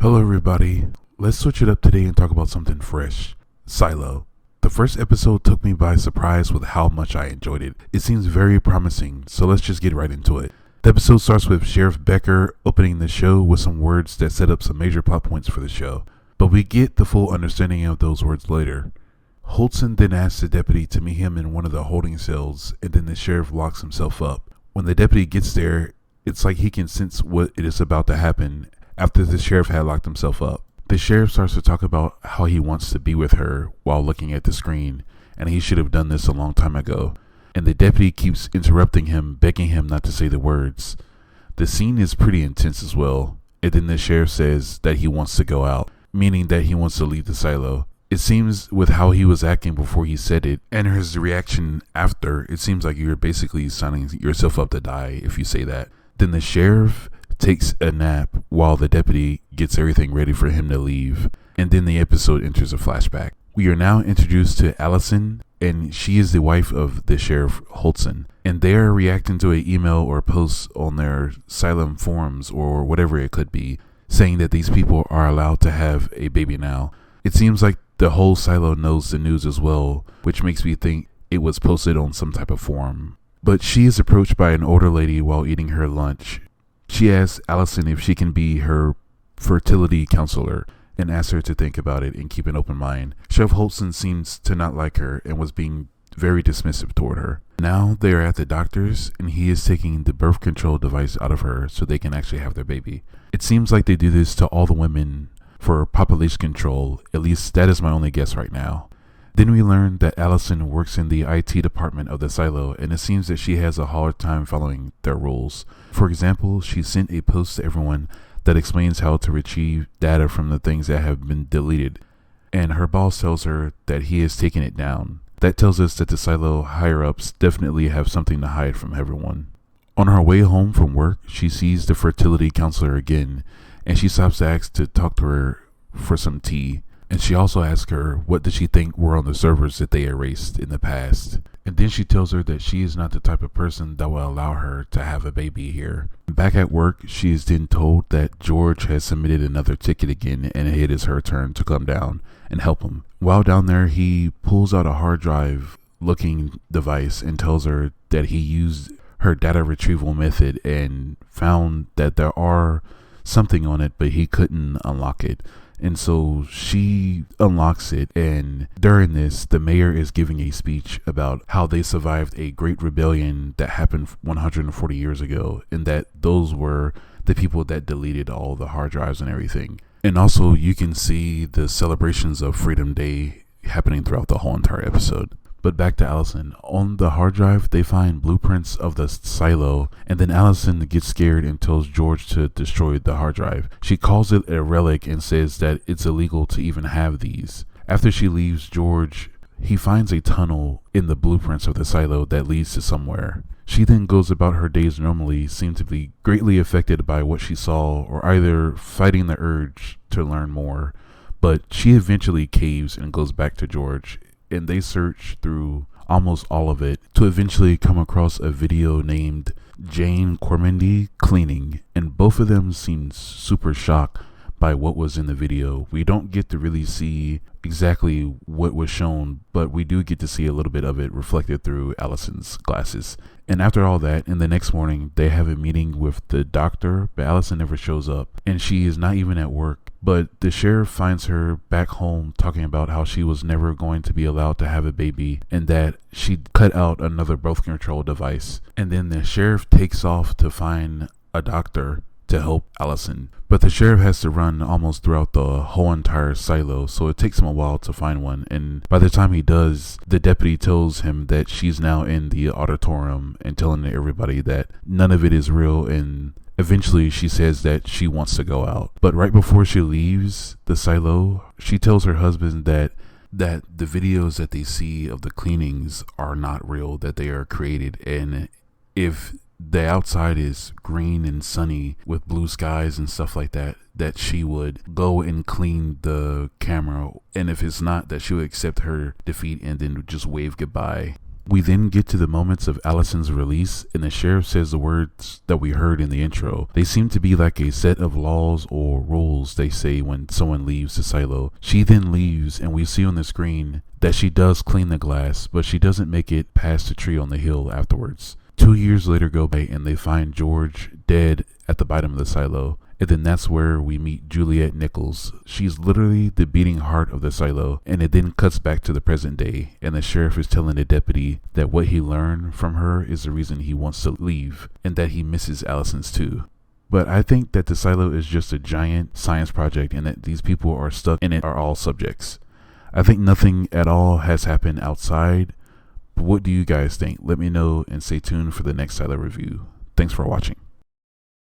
Hello everybody, let's switch it up today and talk about something fresh. Silo. The first episode took me by surprise with how much I enjoyed it. It seems very promising, so let's just get right into it. The episode starts with Sheriff Becker opening the show with some words that set up some major plot points for the show, but we get the full understanding of those words later. Holtzen then asks the deputy to meet him in one of the holding cells, and then the sheriff locks himself up. When the deputy gets there, it's like he can sense what it is about to happen after the sheriff had locked himself up. The sheriff starts to talk about how he wants to be with her while looking at the screen, and he should have done this a long time ago. And the deputy keeps interrupting him, begging him not to say the words. The scene is pretty intense as well, and then the sheriff says that he wants to go out, meaning that he wants to leave the silo. It seems with how he was acting before he said it, and his reaction after, it seems like you're basically signing yourself up to die if you say that. Then the sheriff takes a nap while the deputy gets everything ready for him to leave, and then the episode enters a flashback. We are now introduced to Allison, and she is the wife of the Sheriff Holtzen, and they are reacting to an email or post on their Asylum forums or whatever it could be, saying that these people are allowed to have a baby now. It seems like the whole silo knows the news as well, which makes me think it was posted on some type of forum. But she is approached by an older lady while eating her lunch. She asks Allison if she can be her fertility counselor and asks her to think about it and keep an open mind. Sheriff Holtzen seems to not like her and was being very dismissive toward her. Now they are at the doctor's and he is taking the birth control device out of her so they can actually have their baby. It seems like they do this to all the women for population control, at least that is my only guess right now. Then we learn that Allison works in the IT department of the silo, and it seems that she has a hard time following their rules. For example, she sent a post to everyone that explains how to retrieve data from the things that have been deleted, and her boss tells her that he has taken it down. That tells us that the silo higher-ups definitely have something to hide from everyone. On her way home from work, she sees the fertility counselor again, and she stops to ask to talk to her for some tea. And she also asks her what did she think were on the servers that they erased in the past. And then she tells her that she is not the type of person that will allow her to have a baby here. Back at work, she is then told that George has submitted another ticket again and it is her turn to come down and help him. While down there, he pulls out a hard drive looking device and tells her that he used her data retrieval method and found that there are something on it, but he couldn't unlock it. And so she unlocks it, and during this, the mayor is giving a speech about how they survived a great rebellion that happened 140 years ago, and that those were the people that deleted all the hard drives and everything. And also, you can see the celebrations of Freedom Day happening throughout the whole entire episode. But back to Allison. On the hard drive, they find blueprints of the silo, and then Allison gets scared and tells George to destroy the hard drive. She calls it a relic and says that it's illegal to even have these. After she leaves George, he finds a tunnel in the blueprints of the silo that leads to somewhere. She then goes about her days normally, seemed to be greatly affected by what she saw, or either fighting the urge to learn more. But she eventually caves and goes back to George, and they search through almost all of it to eventually come across a video named Jane Cormendy Cleaning, and both of them seem super shocked by what was in the video. We don't get to really see exactly what was shown, but we do get to see a little bit of it reflected through Allison's glasses. And after all that, in the next morning, they have a meeting with the doctor, but Allison never shows up, and she is not even at work. But the sheriff finds her back home talking about how she was never going to be allowed to have a baby and that she cut out another birth control device. And then the sheriff takes off to find a doctor to help Allison. But the sheriff has to run almost throughout the whole entire silo, so it takes him a while to find one. And by the time he does, the deputy tells him that she's now in the auditorium and telling everybody that none of it is real, and eventually she says that she wants to go out. But right before she leaves the silo, she tells her husband that the videos that they see of the cleanings are not real, that they are created. And if the outside is green and sunny with blue skies and stuff like that, that she would go and clean the camera. And if it's not, that she would accept her defeat and then just wave goodbye. We then get to the moments of Allison's release, and the sheriff says the words that we heard in the intro. They seem to be like a set of laws or rules they say when someone leaves the silo. She then leaves, and we see on the screen that she does clean the glass, but she doesn't make it past the tree on the hill afterwards. 2 years later go by, and they find George dead at the bottom of the silo. And then that's where we meet Juliette Nichols. She's literally the beating heart of the silo, and it then cuts back to the present day, and the sheriff is telling the deputy that what he learned from her is the reason he wants to leave, and that he misses Allison's too. But I think that the silo is just a giant science project, and that these people are stuck in it are all subjects. I think nothing at all has happened outside. But what do you guys think? Let me know and stay tuned for the next silo review. Thanks for watching.